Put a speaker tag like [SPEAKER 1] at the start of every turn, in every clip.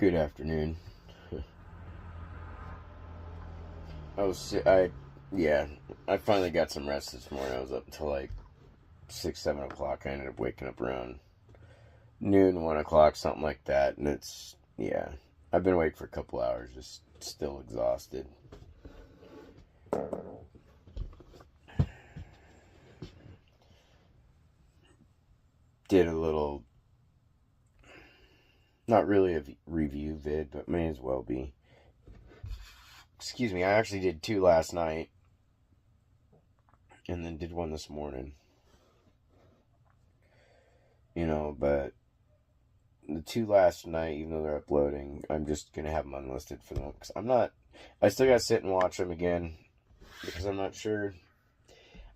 [SPEAKER 1] Good afternoon. Yeah, I finally got some rest this morning. I was up until like 6, 7 o'clock. I ended up waking up around noon, 1 o'clock, something like that. And yeah, I've been awake for a couple hours, just still exhausted. Did a little, not really a review vid, but may as well be. Excuse me, I actually did 2 last night. And then did 1 this morning. But the 2 last night, even though they're uploading, I'm just going to have them unlisted for them. Because I still got to sit and watch them again. Because I'm not sure.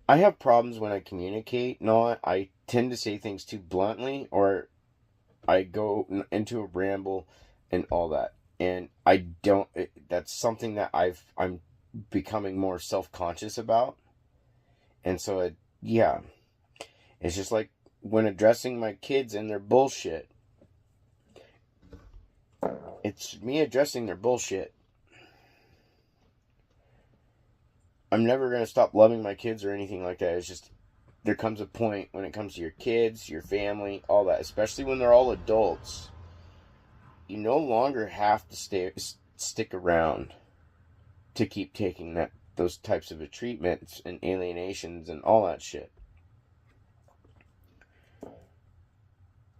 [SPEAKER 1] I have problems when I communicate. I tend to say things too bluntly. Or I go into a ramble and all that. And I don't. That's something that I'm becoming more self-conscious about. And so, yeah. It's just like when addressing my kids and their bullshit. It's me addressing their bullshit. I'm never going to stop loving my kids or anything like that. It's just, there comes a point when it comes to your kids, your family, all that. Especially when they're all adults. You no longer have to stick around to keep taking those types of treatments and alienations and all that shit.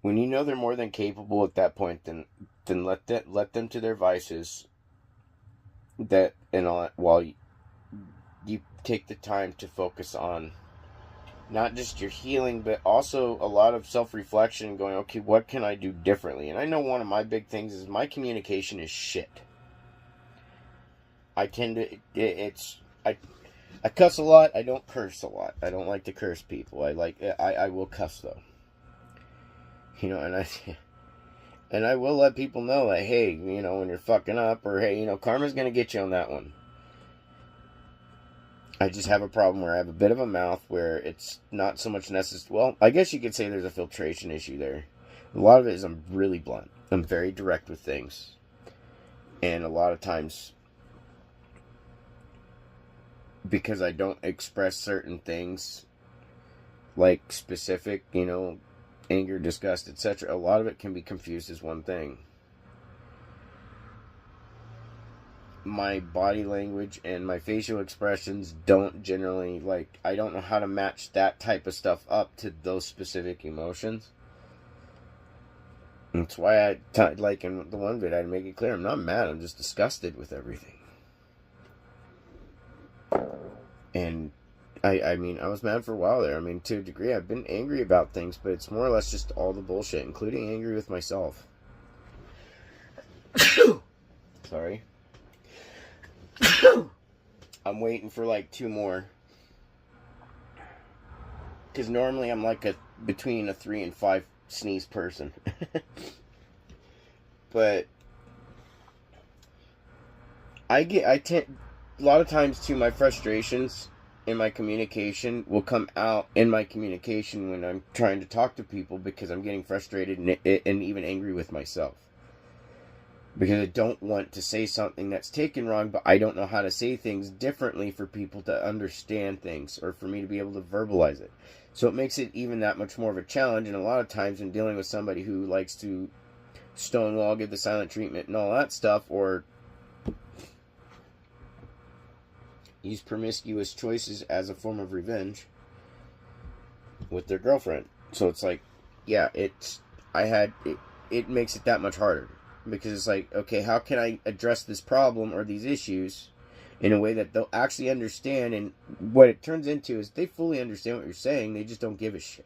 [SPEAKER 1] When you know they're more than capable at that point, then let them to their vices. While you take the time to focus on not just your healing, but also a lot of self-reflection, going, okay, what can I do differently? And I know one of my big things is my communication is shit. I tend to I cuss a lot. I don't curse a lot. I don't like to curse people. I will cuss though. And I will let people know that, hey, when you're fucking up, or hey, karma's gonna get you on that one. I just have a problem where I have a bit of a mouth where it's not so much necessary. Well, I guess you could say there's a filtration issue there. A lot of it is I'm really blunt. I'm very direct with things. And a lot of times, because I don't express certain things, like specific, anger, disgust, etc., a lot of it can be confused as one thing. My body language and my facial expressions don't generally, I don't know how to match that type of stuff up to those specific emotions. That's why in the one vid, I'd make it clear, I'm not mad, I'm just disgusted with everything. And I mean, I was mad for a while there. I mean, to a degree, I've been angry about things, but it's more or less just all the bullshit, including angry with myself. Sorry. I'm waiting for 2 more. Because normally I'm between a 3 and 5 sneeze person. But a lot of times too, my frustrations in my communication will come out in my communication when I'm trying to talk to people, because I'm getting frustrated and even angry with myself. Because I don't want to say something that's taken wrong, but I don't know how to say things differently for people to understand things, or for me to be able to verbalize it. So it makes it even that much more of a challenge. And a lot of times in dealing with somebody who likes to stonewall, give the silent treatment and all that stuff, or use promiscuous choices as a form of revenge with their girlfriend. So it's it makes it that much harder. Because it's okay, how can I address this problem or these issues in a way that they'll actually understand? And what it turns into is they fully understand what you're saying, they just don't give a shit.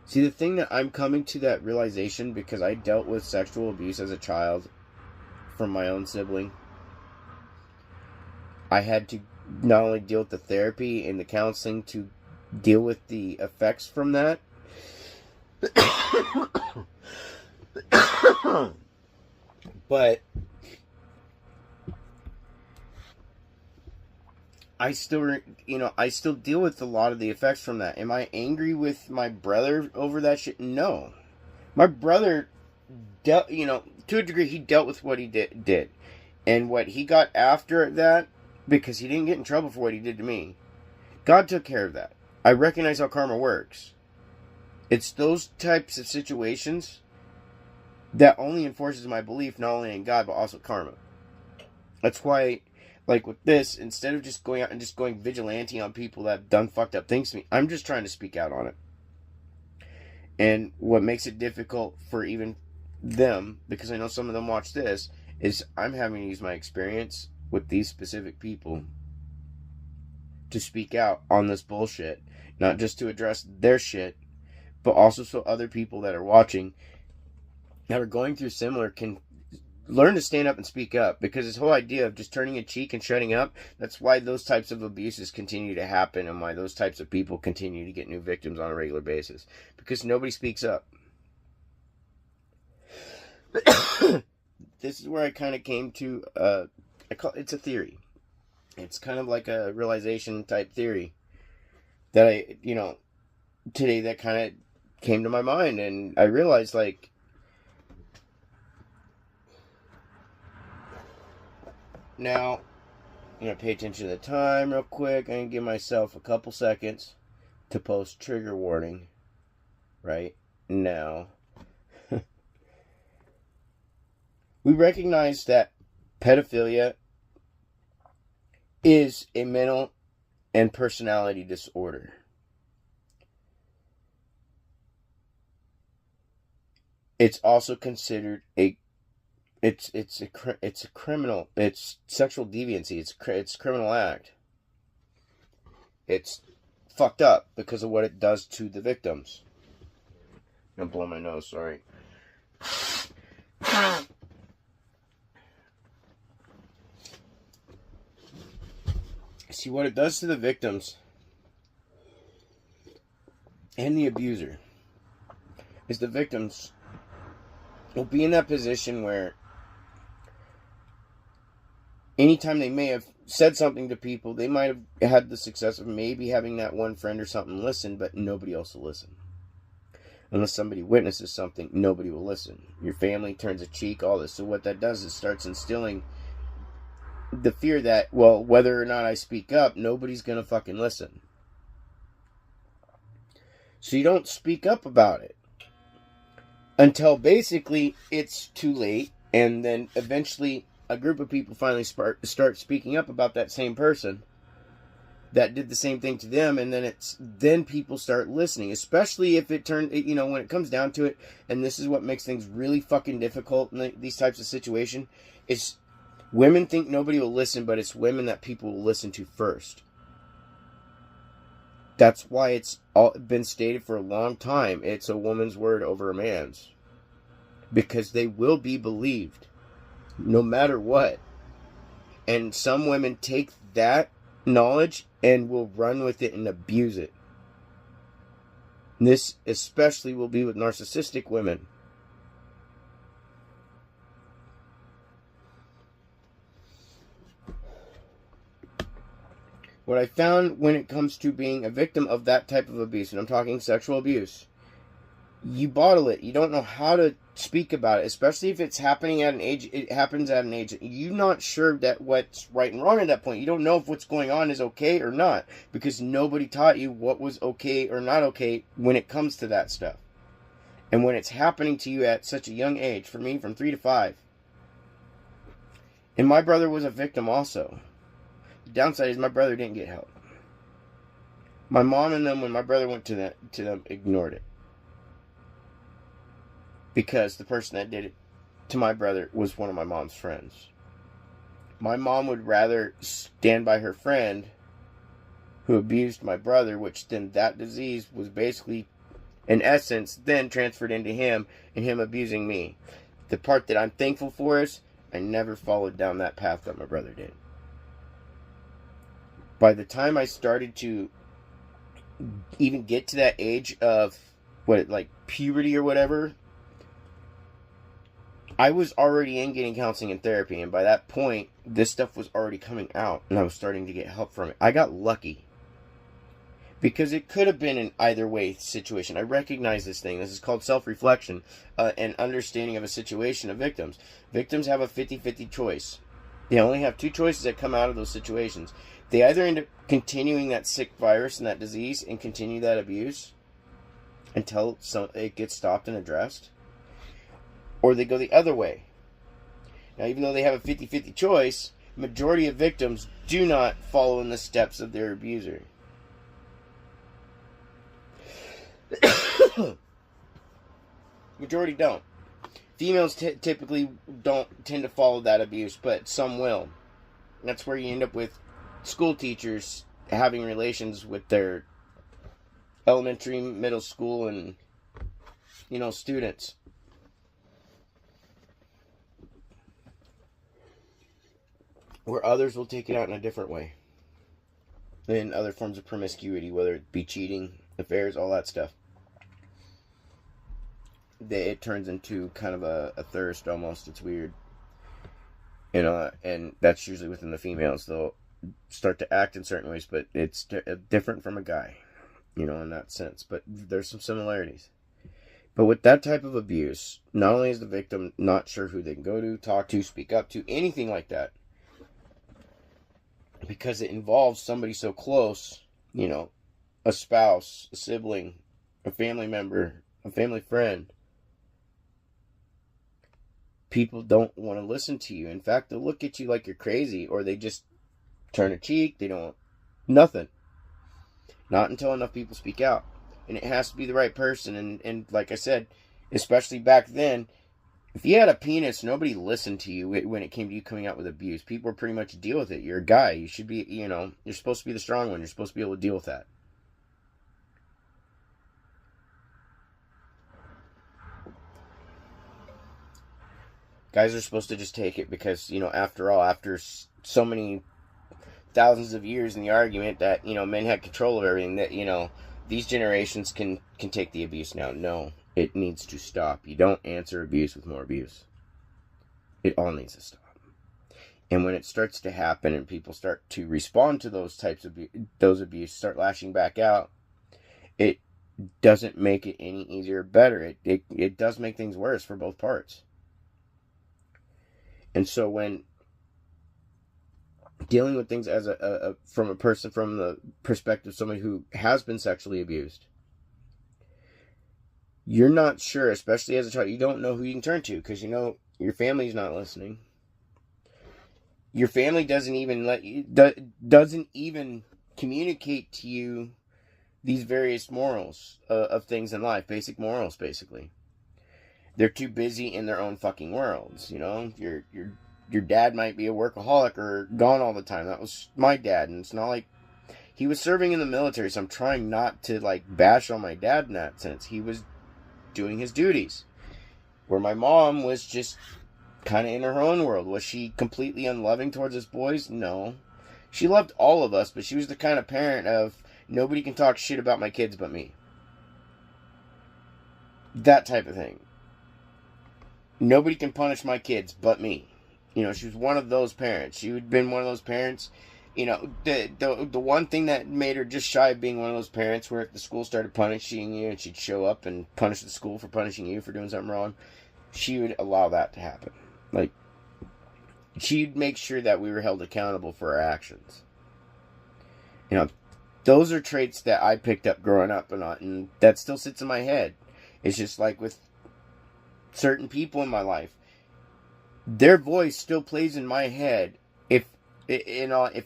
[SPEAKER 1] See, the thing that I'm coming to that realization, because I dealt with sexual abuse as a child from my own sibling. I had to not only deal with the therapy and the counseling to deal with the effects from that, but I still deal with a lot of the effects from that. Am I angry with my brother over that shit? No. My brother dealt, to a degree, he dealt with what he did. And what he got after that, because he didn't get in trouble for what he did to me, God took care of that. I recognize how karma works. It's those types of situations that only enforces my belief not only in God, but also karma. That's why, like with this, instead of just going out and just going vigilante on people that have done fucked up things to me, I'm just trying to speak out on it. And what makes it difficult for even them, because I know some of them watch this, is I'm having to use my experience with these specific people to speak out on this bullshit. Not just to address their shit, but also so other people that are watching that are going through similar can learn to stand up and speak up. Because this whole idea of just turning a cheek and shutting up, that's why those types of abuses continue to happen and why those types of people continue to get new victims on a regular basis. Because nobody speaks up. This is where I kind of came to, it's a theory. It's kind of like a realization type theory that I, today that kind of came to my mind. And I realized, like, now, I'm going to pay attention to the time real quick. I'm going to give myself a couple seconds to post trigger warning right now. We recognize that pedophilia is a mental and personality disorder. It's also considered it's a criminal. It's sexual deviancy. It's a criminal act. It's fucked up because of what it does to the victims. I'm gonna blow my nose. Sorry. See, what it does to the victims and the abuser is the victims will be in that position where anytime they may have said something to people, they might have had the success of maybe having that one friend or something listen, but nobody else will listen. Unless somebody witnesses something, nobody will listen. Your family turns a cheek, all this. So what that does is starts instilling the fear that, well, whether or not I speak up, nobody's going to fucking listen. So you don't speak up about it until basically it's too late, and then eventually a group of people finally start speaking up about that same person that did the same thing to them, and then people start listening, especially if it turned, when it comes down to it, and this is what makes things really fucking difficult in these types of situations, is women think nobody will listen, but it's women that people will listen to first. That's why it's been stated for a long time. It's a woman's word over a man's. Because they will be believed. No matter what. And some women take that knowledge and will run with it and abuse it. And this especially will be with narcissistic women. What I found when it comes to being a victim of that type of abuse, and I'm talking sexual abuse, you bottle it. You don't know how to speak about it, especially if it's happening at an age. It happens at an age that you're not sure that what's right and wrong at that point. You don't know if what's going on is okay or not, because nobody taught you what was okay or not okay when it comes to that stuff. And when it's happening to you at such a young age, for me, from 3 to 5. And my brother was a victim also. The downside is my brother didn't get help. My mom and them, when my brother went to them, ignored it. Because the person that did it to my brother was one of my mom's friends. My mom would rather stand by her friend who abused my brother, which then that disease was basically, in essence, then transferred into him and him abusing me. The part that I'm thankful for is I never followed down that path that my brother did. By the time I started to even get to that age of puberty or whatever, I was already in getting counseling and therapy, and by that point, this stuff was already coming out, and I was starting to get help from it. I got lucky. Because it could have been an either way situation. I recognize this thing. This is called self-reflection and understanding of a situation of victims. Victims have a 50-50 choice. They only have two choices that come out of those situations. They either end up continuing that sick virus and that disease and continue that abuse until it gets stopped and addressed, or they go the other way. Now, even though they have a 50-50 choice, majority of victims do not follow in the steps of their abuser. Majority don't. Females typically don't tend to follow that abuse, but some will. That's where you end up with school teachers having relations with their elementary, middle school, and, students. Where others will take it out in a different way. In other forms of promiscuity, whether it be cheating, affairs, all that stuff. It turns into kind of a thirst almost. It's weird. And that's usually within the females. They'll start to act in certain ways, but it's different from a guy, in that sense. But there's some similarities. But with that type of abuse, not only is the victim not sure who they can go to, talk to, speak up to, anything like that, because it involves somebody so close, a spouse, a sibling, a family member, a family friend. People don't want to listen to you. In fact, they'll look at you like you're crazy, or they just turn a cheek. They don't, nothing. Not until enough people speak out. And it has to be the right person. And like I said, especially back then, if you had a penis, nobody listened to you when it came to you coming out with abuse. People were pretty much deal with it. You're a guy. You should be, you're supposed to be the strong one. You're supposed to be able to deal with that. Guys are supposed to just take it because, after all, after so many thousands of years in the argument that, men had control of everything, that, these generations can take the abuse now. No, it needs to stop. You don't answer abuse with more abuse. It all needs to stop. And when it starts to happen and people start to respond to those types of those abuse, start lashing back out, it doesn't make it any easier or better. It does make things worse for both parts. And so when dealing with things as from the perspective of somebody who has been sexually abused, you're not sure, especially as a child, you don't know who you can turn to because your family's not listening. Your family doesn't even communicate to you these various morals of things in life, basic morals, basically. They're too busy in their own fucking worlds, Your dad might be a workaholic or gone all the time. That was my dad, and it's not like he was serving in the military, so I'm trying not to bash on my dad in that sense. He was doing his duties. Where my mom was just kind of in her own world. Was she completely unloving towards us boys? No. She loved all of us, but she was the kind of parent of nobody can talk shit about my kids but me. That type of thing. Nobody can punish my kids but me. She was one of those parents. She had been one of those parents. The one thing that made her just shy of being one of those parents where if the school started punishing you and she'd show up and punish the school for punishing you for doing something wrong, she would allow that to happen. She'd make sure that we were held accountable for our actions. Those are traits that I picked up growing up and that still sits in my head. It's just like with certain people in my life, their voice still plays in my head. If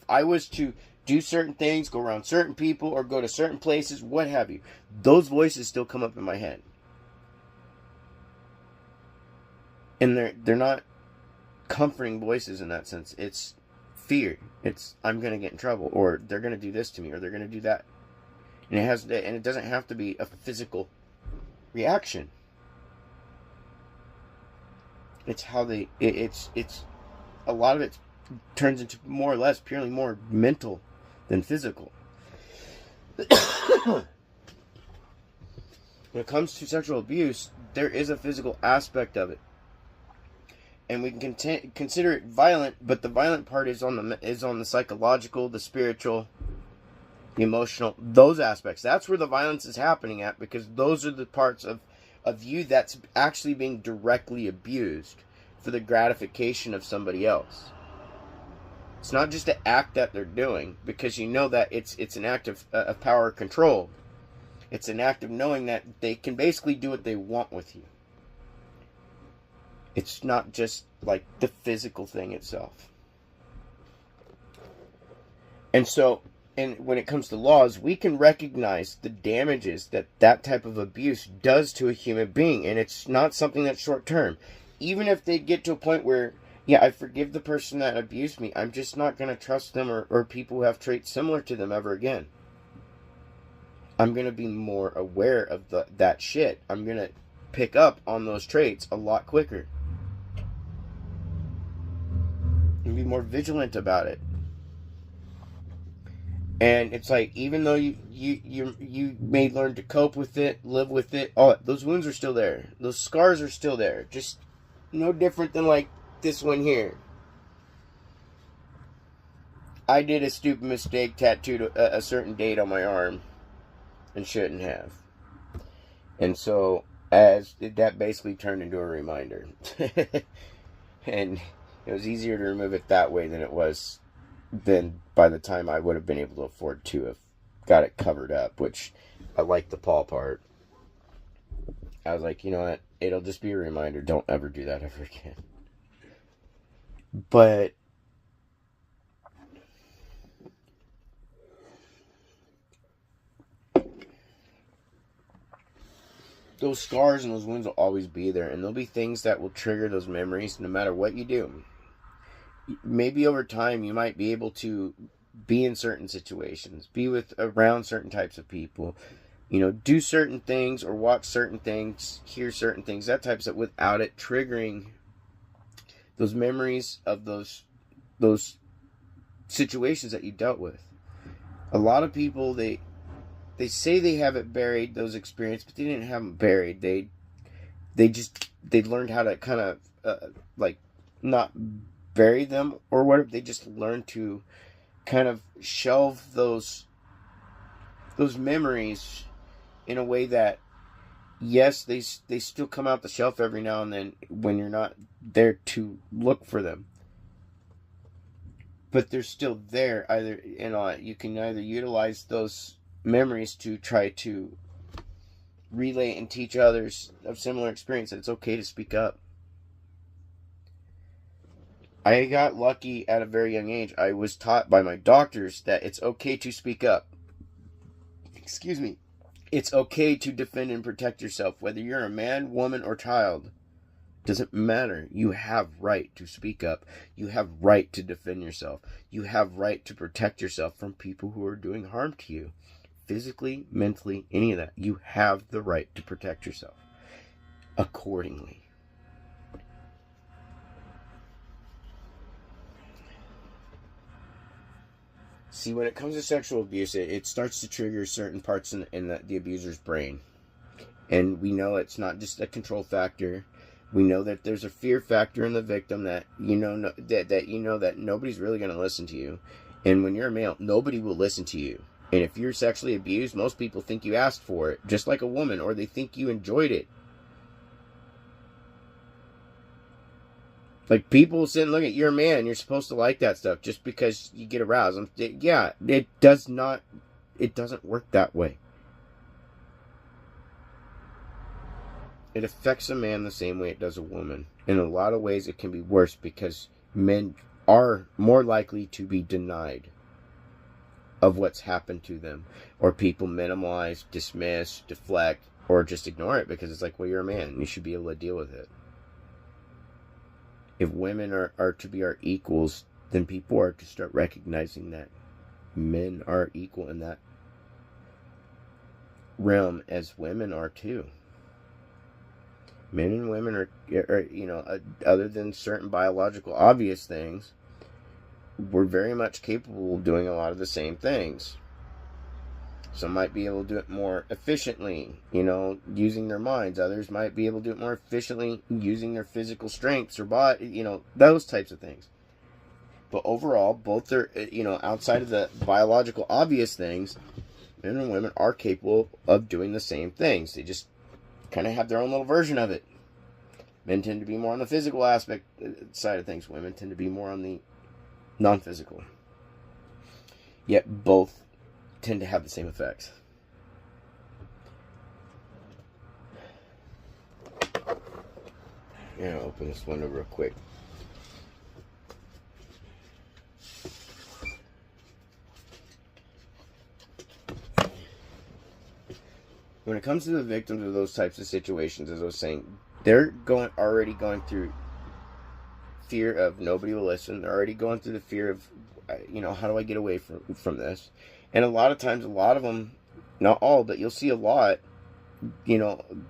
[SPEAKER 1] I was to do certain things, go around certain people, or go to certain places, what have you, those voices still come up in my head. And they're not comforting voices in that sense. It's fear. It's I'm going to get in trouble, or they're going to do this to me, or they're going to do that. And it doesn't have to be a physical reaction. It's how it's a lot of it turns into more or less purely more mental than physical. When it comes to sexual abuse, there is a physical aspect of it. And we can consider it violent, but the violent part is on the psychological, the spiritual, emotional, those aspects. That's where the violence is happening at, because those are the parts of you that's actually being directly abused for the gratification of somebody else. It's not just an act that they're doing, because you know that it's an act of power control. It's an act of knowing that they can basically do what they want with you. It's not just like the physical thing itself. And so, when it comes to laws, we can recognize the damages that type of abuse does to a human being. And it's not something that's short term. Even if they get to a point where, yeah, I forgive the person that abused me, I'm just not going to trust them or people who have traits similar to them ever again. I'm going to be more aware of that shit. I'm going to pick up on those traits a lot quicker. And be more vigilant about it. And it's like, even though you may learn to cope with it, live with it, those wounds are still there. Those scars are still there. Just no different than like this one here. I did a stupid mistake, tattooed a certain date on my arm and shouldn't have. And so that basically turned into a reminder. And it was easier to remove it that way than by the time I would have been able to afford to have got it covered up, which I like the paw part. I was like, you know what? It'll just be a reminder. Don't ever do that ever again. But those scars and those wounds will always be there, and there'll be things that will trigger those memories no matter what you do. Maybe over time you might be able to be in certain situations, be around certain types of people, do certain things or watch certain things, hear certain things, that type of stuff, without it triggering those memories of those situations that you dealt with. A lot of people, they say they have it buried, those experiences, but they didn't have them buried. They learned how to kind of not bury them or whatever. They just learned to kind of shelve those memories in a way that, yes, they still come out the shelf every now and then when you're not there to look for them, but they're still there. You can either utilize those memories to try to relay and teach others of similar experience that it's okay to speak up. I got lucky at a very young age. I was taught by my doctors that it's okay to speak up. Excuse me. It's okay to defend and protect yourself. Whether you're a man, woman, or child, doesn't matter. You have right to speak up. You have right to defend yourself. You have right to protect yourself from people who are doing harm to you. Physically, mentally, any of that. You have the right to protect yourself accordingly. See, when it comes to sexual abuse, it starts to trigger certain parts in the abuser's brain. And we know it's not just a control factor. We know that there's a fear factor in the victim that that nobody's really going to listen to you. And when you're a male, nobody will listen to you. And if you're sexually abused, most people think you asked for it, just like a woman, or they think you enjoyed it. Like, people sit and look at, you're a man, you're supposed to like that stuff just because you get aroused. Yeah, it doesn't work that way. It affects a man the same way it does a woman. In a lot of ways, it can be worse because men are more likely to be denied of what's happened to them. Or people minimize, dismiss, deflect, or just ignore it because it's like, well, you're a man. You should be able to deal with it. If women are to be our equals, then people are to start recognizing that men are equal in that realm as women are too. Men and women are other than certain biological obvious things, we're very much capable of doing a lot of the same things. Some might be able to do it more efficiently, using their minds. Others might be able to do it more efficiently using their physical strengths or body, those types of things. But overall, both are, outside of the biological obvious things, men and women are capable of doing the same things. They just kind of have their own little version of it. Men tend to be more on the physical aspect side of things. Women tend to be more on the non-physical. Yet both tend to have the same effects. Yeah, I'll open this window real quick. When it comes to the victims of those types of situations, as I was saying, they're already going through fear of nobody will listen. They're already going through the fear of, how do I get away from this? And a lot of times, a lot of them, not all, but you'll see a lot,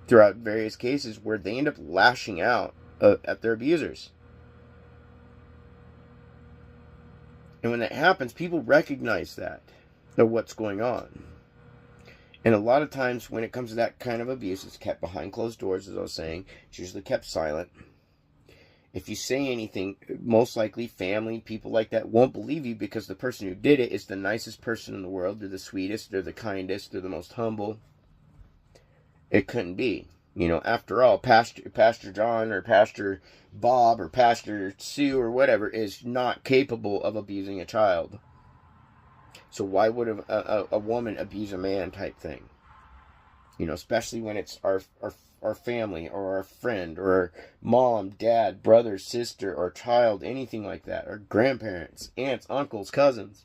[SPEAKER 1] throughout various cases where they end up lashing out at their abusers. And when that happens, people recognize that, what's going on. And a lot of times when it comes to that kind of abuse, it's kept behind closed doors, as I was saying. It's usually kept silent. If you say anything, most likely family, people like that won't believe you because the person who did it is the nicest person in the world. They're the sweetest, they're the kindest, they're the most humble. It couldn't be. After all, Pastor John or Pastor Bob or Pastor Sue or whatever is not capable of abusing a child. So why would a woman abuse a man type thing? Especially when it's our family or our friend or our mom, dad, brother, sister, or child, anything like that, or grandparents, aunts, uncles, cousins.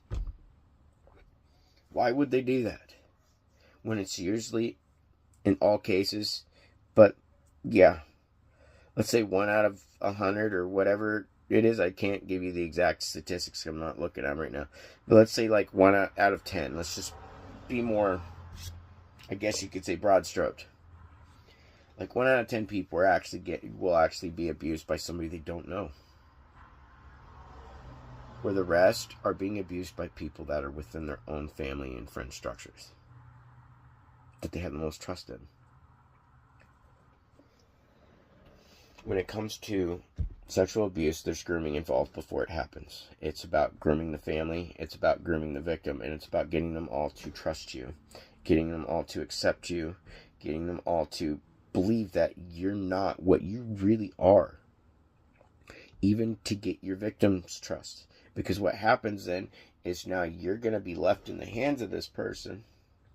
[SPEAKER 1] Why would they do that? When it's usually, in all cases, but yeah, let's say 1 out of 100 or whatever it is. I can't give you the exact statistics. I'm not looking at them right now. But let's say like 1 out of 10. Let's just be more, I guess you could say, broad-stroked. Like 1 out of 10 people will actually be abused by somebody they don't know. Where the rest are being abused by people that are within their own family and friend structures that they have the most trust in. When it comes to sexual abuse, there's grooming involved before it happens. It's about grooming the family, it's about grooming the victim, and it's about getting them all to trust you, getting them all to accept you, getting them all to believe that you're not what you really are, even to get your victim's trust. Because what happens then is now you're going to be left in the hands of this person,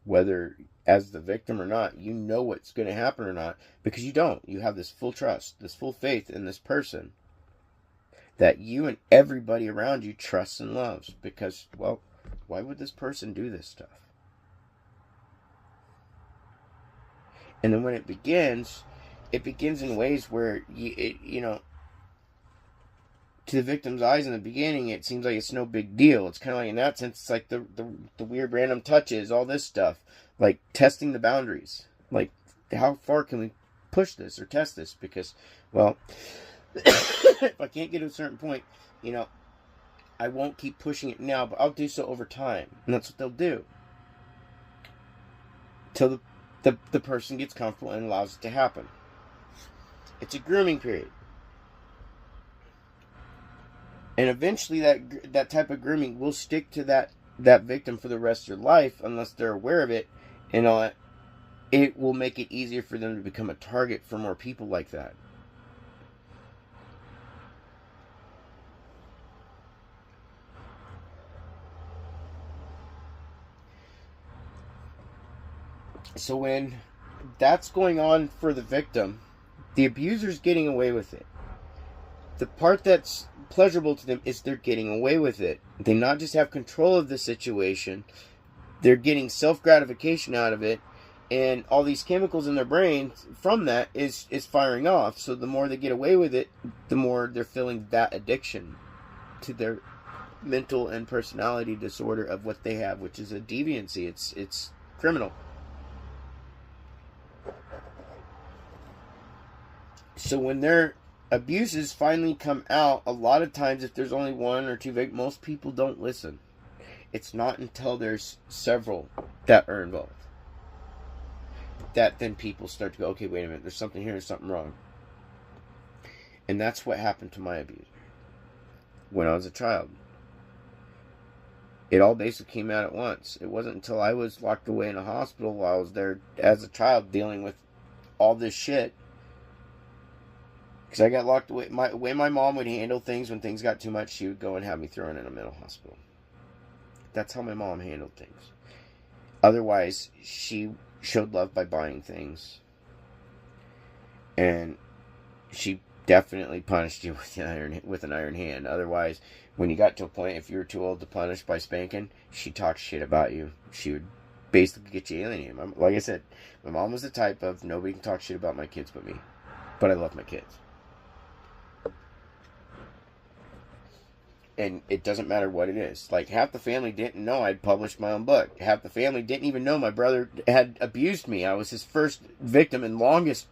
[SPEAKER 1] whether as the victim or not. You know what's going to happen or not, because you don't. You have this full trust, this full faith in this person that you and everybody around you trusts and loves. Because, well, why would this person do this stuff? And then when it begins in ways where, to the victim's eyes in the beginning, it seems like it's no big deal. It's kind of like, in that sense, it's like the weird random touches, all this stuff. Like testing the boundaries. Like, how far can we push this or test this? Because, well, if I can't get to a certain point, I won't keep pushing it now, but I'll do so over time. And that's what they'll do. Till the person gets comfortable and allows it to happen. It's a grooming period. And eventually that type of grooming will stick to that victim for the rest of their life, unless they're aware of it. And it will make it easier for them to become a target for more people like that. So when that's going on for the victim, the abuser's getting away with it. The part that's pleasurable to them is they're getting away with it. They not just have control of the situation, they're getting self-gratification out of it, and all these chemicals in their brain from that is firing off. So the more they get away with it, the more they're feeling that addiction to their mental and personality disorder of what they have, which is a deviancy. It's criminal. So when their abuses finally come out, a lot of times if there's only 1 or 2 victims, most people don't listen. It's not until there's several that are involved that then people start to go, okay, wait a minute, there's something here, there's something wrong. And that's what happened to my abuser when I was a child. it all basically came out at once. It wasn't until I was locked away in a hospital while I was there as a child dealing with all this shit. Because I got locked away. The way my mom would handle things when things got too much, she would go and have me thrown in a mental hospital. That's how my mom handled things. Otherwise, she showed love by buying things. And she definitely punished you with an iron hand. Otherwise, when you got to a point, if you were too old to punish by spanking, she talked shit about you. She would basically get you alienated. Like I said, my mom was the type of, nobody can talk shit about my kids but me. But I love my kids. And it doesn't matter what it is. Like, half the family didn't know I'd published my own book. Half the family didn't even know my brother had abused me. I was his first victim and longest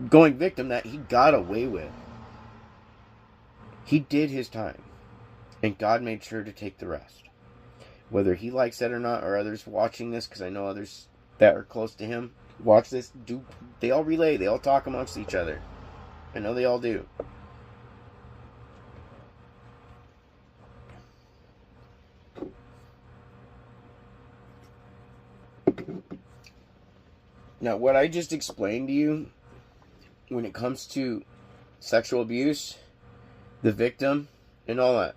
[SPEAKER 1] going victim that he got away with. He did his time. And God made sure to take the rest. Whether he likes that or not, or others watching this, because I know others that are close to him watch this, they all relay. They all talk amongst each other. I know they all do. Now, what I just explained to you, when it comes to sexual abuse, the victim, and all that,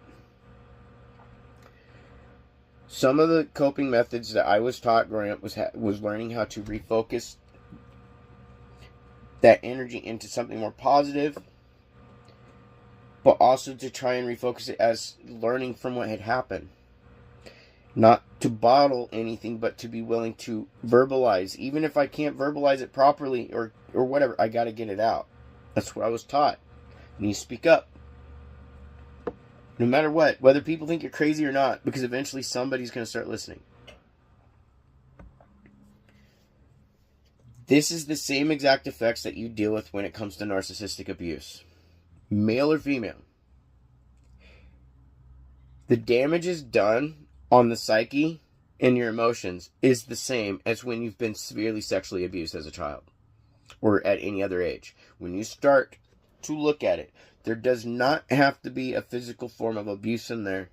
[SPEAKER 1] some of the coping methods that I was taught growing up was learning how to refocus that energy into something more positive, but also to try and refocus it as learning from what had happened. Not to bottle anything, but to be willing to verbalize. Even if I can't verbalize it properly or whatever, I got to get it out. That's what I was taught. You need to speak up. No matter what, whether people think you're crazy or not, because eventually somebody's going to start listening. This is the same exact effects that you deal with when it comes to narcissistic abuse. Male or female. The damage is done on the psyche and your emotions is the same as when you've been severely sexually abused as a child or at any other age. When you start to look at it, there does not have to be a physical form of abuse in there.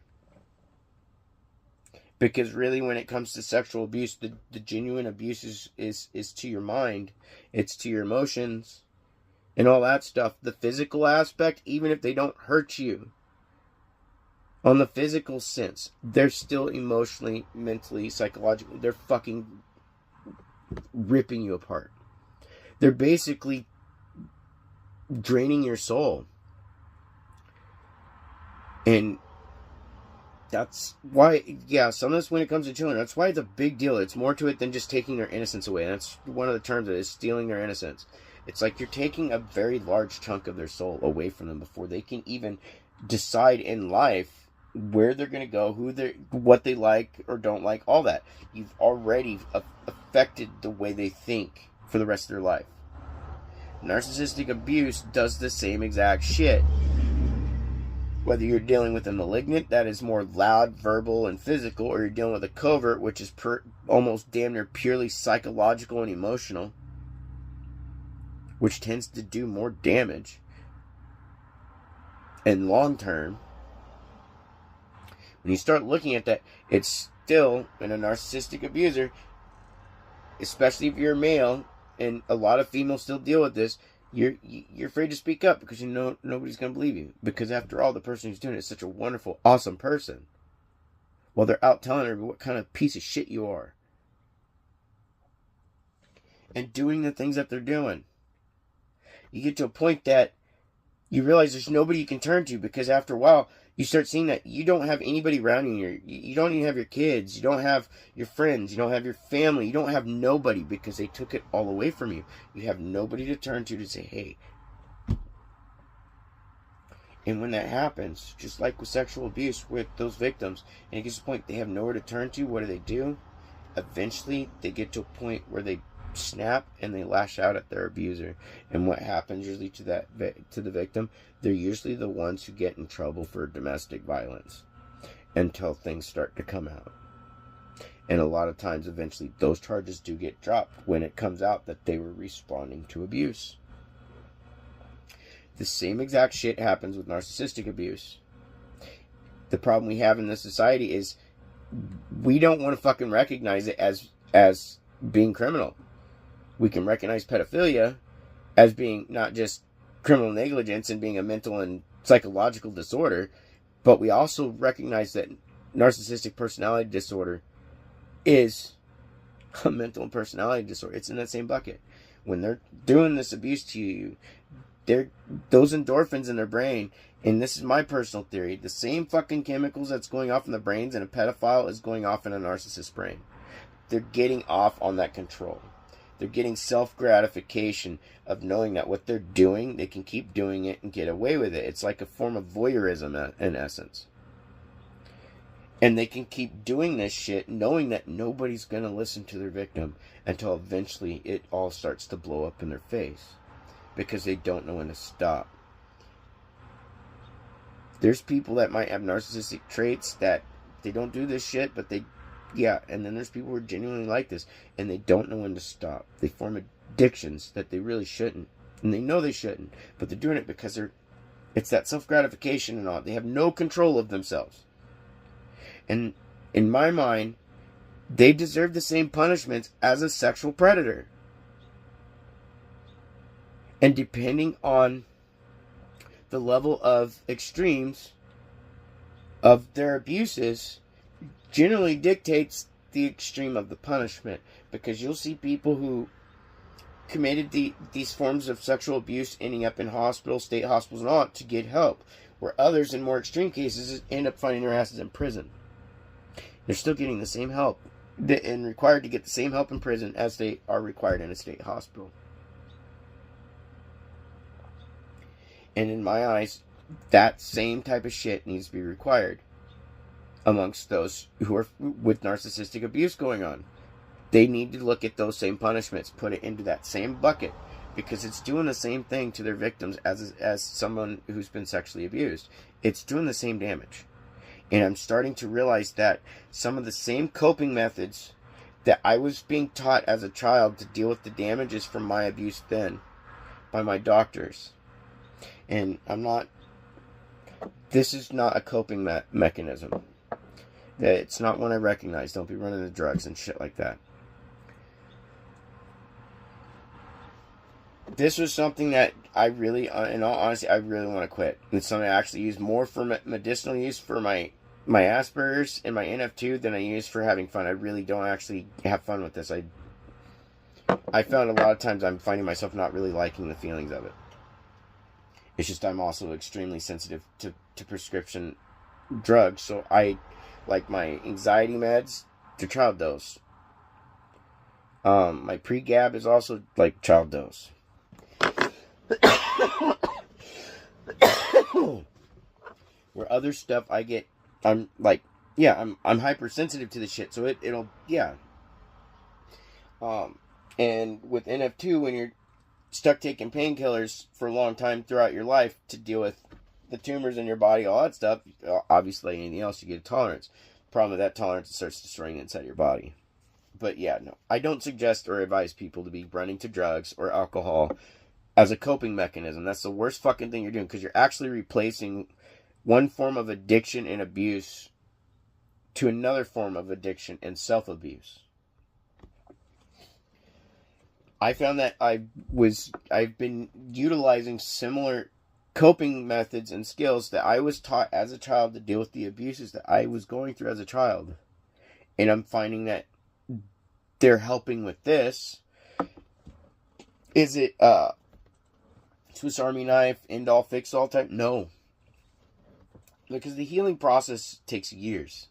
[SPEAKER 1] Because really, when it comes to sexual abuse, the genuine abuse is to your mind. It's to your emotions and all that stuff. The physical aspect, even if they don't hurt you, on the physical sense, they're still emotionally, mentally, psychologically, they're fucking ripping you apart. They're basically draining your soul. And that's why, yeah, some of this when it comes to children, that's why it's a big deal. It's more to it than just taking their innocence away. That's one of the terms that is stealing their innocence. It's like you're taking a very large chunk of their soul away from them before they can even decide in life where they're going to go, what they like or don't like, all that. You've already affected the way they think for the rest of their life. Narcissistic abuse does the same exact shit. Whether you're dealing with a malignant that is more loud, verbal, and physical, or you're dealing with a covert, which is almost damn near purely psychological and emotional, which tends to do more damage and long term. When you start looking at that, it's still, in a narcissistic abuser, especially if you're a male, and a lot of females still deal with this, you're afraid to speak up because you know nobody's going to believe you. Because after all, the person who's doing it is such a wonderful, awesome person. While they're out telling everybody what kind of piece of shit you are. And doing the things that they're doing. You get to a point that you realize there's nobody you can turn to, because after a while, you start seeing that you don't have anybody around you. You don't even have your kids. You don't have your friends. You don't have your family. You don't have nobody, because they took it all away from you. You have nobody to turn to say, hey. And when that happens, just like with sexual abuse with those victims, and it gets to the point they have nowhere to turn to, what do? Eventually, they get to a point where they snap and they lash out at their abuser. And what happens usually to the victim? They're usually the ones who get in trouble for domestic violence until things start to come out. And a lot of times, eventually, those charges do get dropped when it comes out that they were responding to abuse. The same exact shit happens with narcissistic abuse. The problem we have in this society is we don't want to fucking recognize it as being criminal. We can recognize pedophilia as being not just criminal negligence and being a mental and psychological disorder, but we also recognize that narcissistic personality disorder is a mental and personality disorder. It's in that same bucket. When they're doing this abuse to you, those endorphins in their brain, and this is my personal theory, the same fucking chemicals that's going off in the brains in a pedophile is going off in a narcissist's brain. They're getting off on that control. They're getting self-gratification of knowing that what they're doing, they can keep doing it and get away with it. It's like a form of voyeurism in essence. And they can keep doing this shit knowing that nobody's going to listen to their victim until eventually it all starts to blow up in their face. Because they don't know when to stop. There's people that might have narcissistic traits that they don't do this shit, but and then there's people who are genuinely like this, and they don't know when to stop. They form addictions that they really shouldn't, and they know they shouldn't, but they're doing it because it's that self-gratification and all. They have no control of themselves. And in my mind, they deserve the same punishments as a sexual predator. And depending on the level of extremes of their abuses, generally dictates the extreme of the punishment. Because you'll see people who committed these forms of sexual abuse ending up in hospitals, state hospitals and all, to get help. Where others, in more extreme cases, end up finding their asses in prison. They're still getting the same help and required to get the same help in prison as they are required in a state hospital. And in my eyes, that same type of shit needs to be required amongst those who are with narcissistic abuse going on. They need to look at those same punishments, put it into that same bucket, because it's doing the same thing to their victims as someone who's been sexually abused. It's doing the same damage. And I'm starting to realize that some of the same coping methods that I was being taught as a child to deal with the damages from my abuse then by my doctors. And this is not a coping mechanism. It's not one I recognize. Don't be running to drugs and shit like that. This was something that I really, in all honesty, I really want to quit. It's something I actually use more for medicinal use for my Asperger's and my NF2 than I use for having fun. I really don't actually have fun with this. I found a lot of times I'm finding myself not really liking the feelings of it. It's just I'm also extremely sensitive to prescription drugs. So I, like my anxiety meds, they're child dose. My pre-gab is also like child dose. Where other stuff I get, I'm hypersensitive to the shit. So it'll. And with NF2, when you're stuck taking painkillers for a long time throughout your life to deal with the tumors in your body, all that stuff, obviously anything else, you get a tolerance. Problem with that tolerance, it starts destroying inside your body. But yeah, no, I don't suggest or advise people to be running to drugs or alcohol as a coping mechanism. That's the worst fucking thing you're doing, because you're actually replacing one form of addiction and abuse to another form of addiction and self-abuse. I found that I've been utilizing similar coping methods and skills that I was taught as a child to deal with the abuses that I was going through as a child. And I'm finding that they're helping with this. Is it Swiss Army knife, end all fix all type? No. Because the healing process takes years.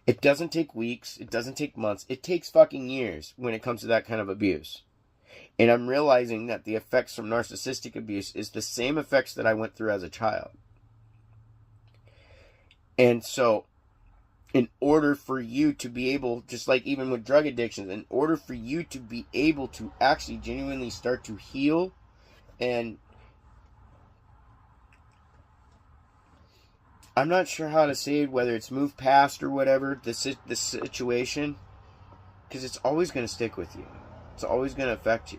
[SPEAKER 1] It doesn't take weeks. It doesn't take months. It takes fucking years when it comes to that kind of abuse. And I'm realizing that the effects from narcissistic abuse is the same effects that I went through as a child. And so, in order for you to be able, just like even with drug addictions, in order for you to be able to actually genuinely start to heal and I'm not sure how to say it, whether it's move past or whatever, the situation, because it's always going to stick with you. It's always going to affect you.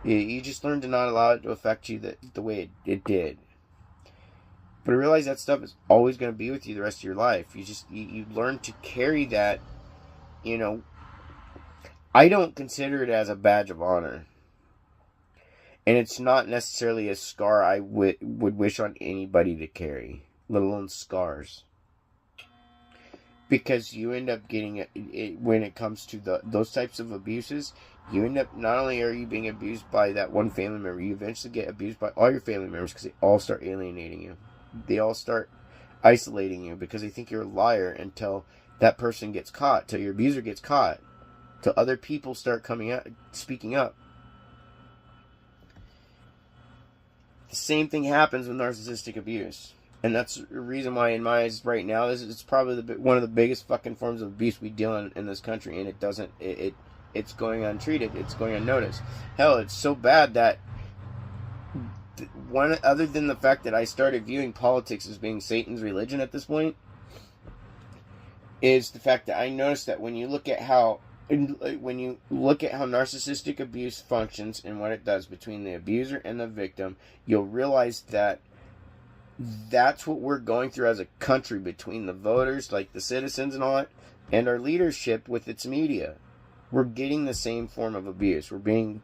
[SPEAKER 1] You just learn to not allow it to affect you the way it did. But I realize that stuff is always going to be with you the rest of your life. You learn to carry that, you know. I don't consider it as a badge of honor. And it's not necessarily a scar I would wish on anybody to carry, let alone scars. Because you end up getting it when it comes to those types of abuses, you end up, not only are you being abused by that one family member, you eventually get abused by all your family members because they all start alienating you. They all start isolating you because they think you're a liar until that person gets caught, till your abuser gets caught, till other people start coming out, speaking up. The same thing happens with narcissistic abuse. And that's the reason why, in my eyes, right now, it's probably one of the biggest fucking forms of abuse we deal in this country. And it's going untreated. It's going unnoticed. Hell, it's so bad that other than the fact that I started viewing politics as being Satan's religion at this point, is the fact that I noticed that when you look at how narcissistic abuse functions and what it does between the abuser and the victim, you'll realize that that's what we're going through as a country, between the voters, like the citizens and all that, and our leadership with its media. We're getting the same form of abuse. And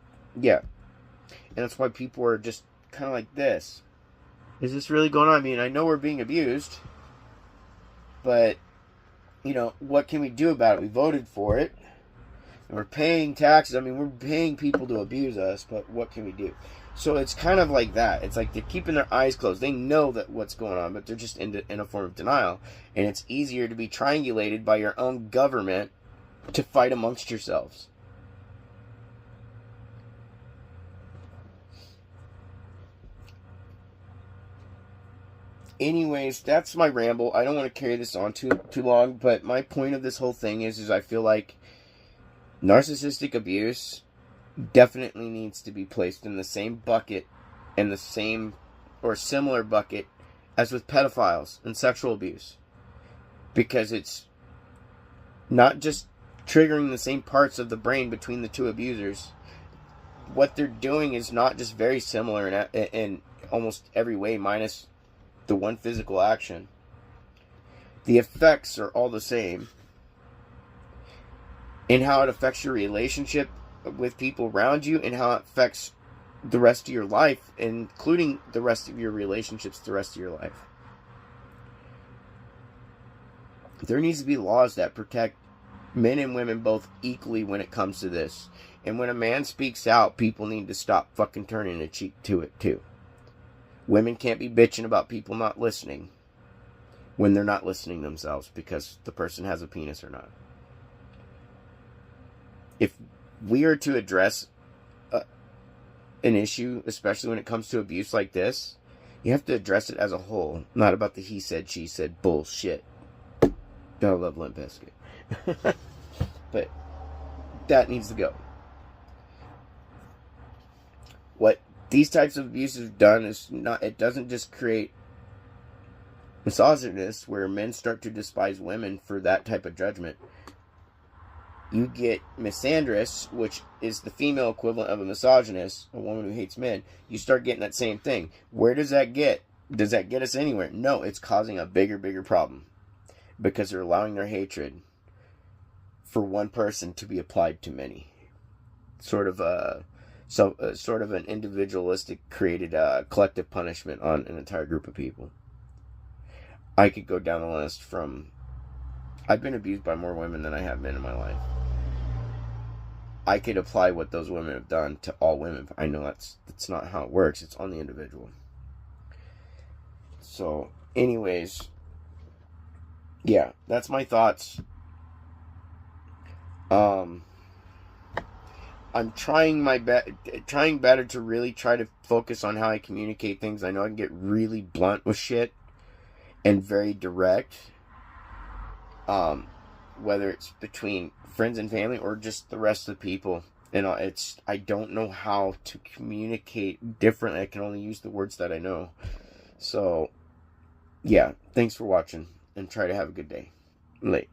[SPEAKER 1] that's why people are just kind of like this. Is this really going on? I mean, I know we're being abused, but, you know, what can we do about it? We voted for it, and we're paying taxes. I mean, we're paying people to abuse us, but what can we do? So it's kind of like that. It's like they're keeping their eyes closed. They know that what's going on, but they're just in a form of denial. And it's easier to be triangulated by your own government to fight amongst yourselves. Anyways, that's my ramble. I don't want to carry this on too long, but my point of this whole thing is I feel like narcissistic abuse definitely needs to be placed in the same bucket, in the same or similar bucket as with pedophiles and sexual abuse, because it's not just triggering the same parts of the brain between the two abusers. What they're doing is not just very similar in almost every way, minus the one physical action. The effects are all the same, and how it affects your relationship with people around you, and how it affects the rest of your life, including the rest of your relationships the rest of your life. There needs to be laws that protect men and women both equally when it comes to this. And when a man speaks out, people need to stop fucking turning a cheek to it too. Women can't be bitching about people not listening when they're not listening themselves because the person has a penis or not. If we are to address an issue, especially when it comes to abuse like this, you have to address it as a whole, not about the he said, she said bullshit. Gotta love Limp Bizkit. But that needs to go. What these types of abuses have done is not, it doesn't just create misogynists where men start to despise women for that type of judgment. You get misandrous, which is the female equivalent of a misogynist, a woman who hates men. You start getting that same thing. Where does that get? Does that get us anywhere? No, it's causing a bigger problem. Because they're allowing their hatred for one person to be applied to many. Sort of an individualistic created collective punishment on an entire group of people. I could go down the list from... I've been abused by more women than I have men in my life. I could apply what those women have done to all women. I know that's not how it works. It's on the individual. So, anyways, yeah, that's my thoughts. I'm trying better to really try to focus on how I communicate things. I know I can get really blunt with shit and very direct. Whether it's between friends and family or just the rest of the people. And I don't know how to communicate differently. I can only use the words that I know. So, yeah, thanks for watching, and try to have a good day. Late.